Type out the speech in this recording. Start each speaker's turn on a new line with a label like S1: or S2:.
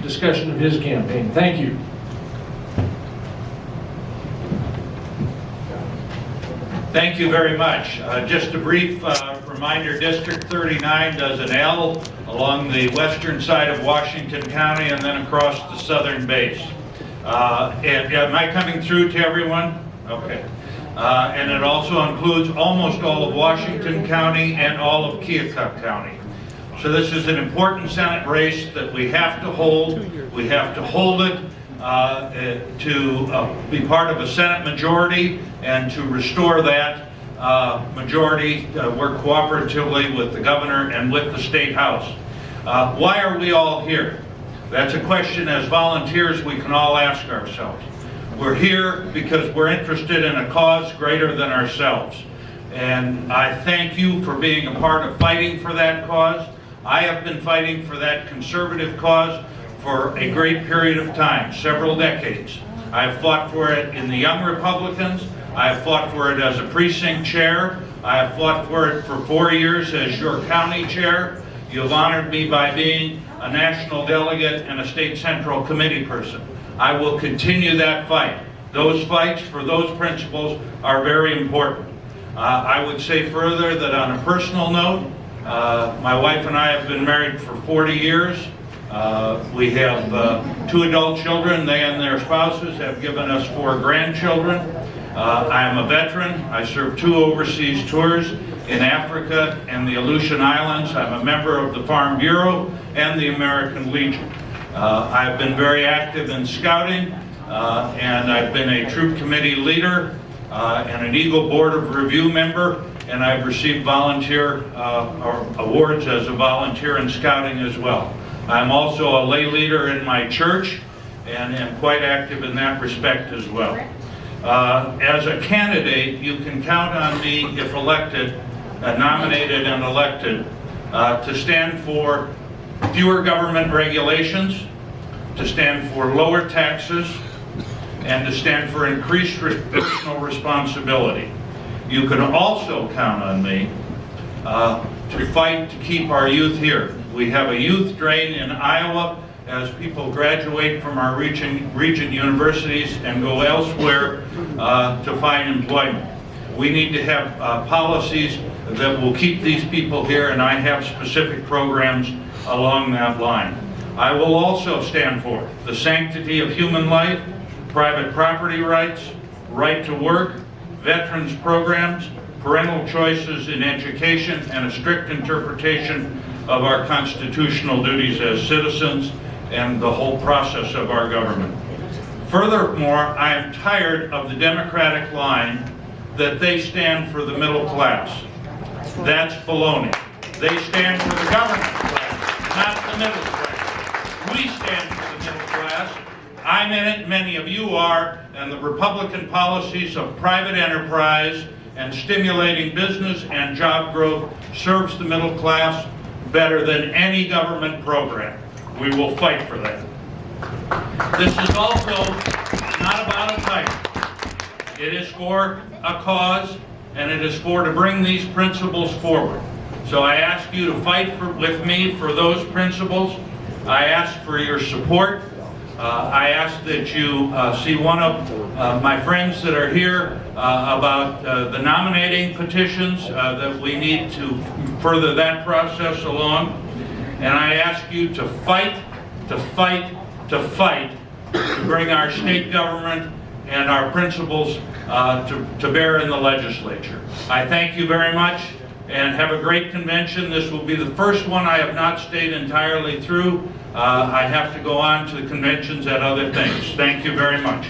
S1: discussion of his campaign. Thank you.
S2: Thank you very much. Just a brief reminder, District 39 does an L along the western side of Washington County and then across the southern base. Am I coming through to everyone? Okay. And it also includes almost all of Washington County and all of Keokuk County. So this is an important Senate race that we have to hold. We have to hold it to be part of a Senate majority and to restore that majority, work cooperatively with the governor and with the State House. Why are we all here? That's a question as volunteers we can all ask ourselves. We're here because we're interested in a cause greater than ourselves. And I thank you for being a part of fighting for that cause. I have been fighting for that conservative cause for a great period of time, several decades. I have fought for it in the Young Republicans. I have fought for it as a precinct chair. I have fought for it for 4 years as your county chair. You have honored me by being a national delegate and a state central committee person. I will continue that fight. Those fights for those principles are very important. I would say further that on a personal note, my wife and I have been married for 40 years. We have 2 adult children. They and their spouses have given us 4 grandchildren. I am a veteran. I served 2 overseas tours in Africa and the Aleutian Islands. I'm a member of the Farm Bureau and the American Legion. I've been very active in scouting, and I've been a troop committee leader and an Eagle Board of Review member, and I've received volunteer awards as a volunteer in scouting as well. I'm also a lay leader in my church and am quite active in that respect as well. As a candidate, you can count on me, if elected, nominated and elected, to stand for fewer government regulations, to stand for lower taxes, and to stand for increased personal responsibility. You can also count on me to fight to keep our youth here. We have a youth drain in Iowa as people graduate from our region universities and go elsewhere to find employment. We need to have policies that will keep these people here, and I have specific programs along that line. I will also stand for the sanctity of human life, private property rights, right to work, veterans programs, parental choices in education, and a strict interpretation of our constitutional duties as citizens and the whole process of our government. Furthermore, I am tired of the Democratic line that they stand for the middle class. That's baloney. They stand for the government class, not the middle class. We stand for the middle class. I'm in it, many of you are, and the Republican policies of private enterprise and stimulating business and job growth serves the middle class better than any government program. We will fight for that. This is also not about a title. It is for a cause, and it is for to bring these principles forward. So I ask you to fight with me for those principles. I ask for your support. I ask that you see one of my friends that are here about the nominating petitions that we need to further that process along. And I ask you to fight, to fight, to fight to bring our state government and our principles to bear in the legislature. I thank you very much and have a great convention. This will be the first one I have not stayed entirely through. I have to go on to the conventions at other things. Thank you very much.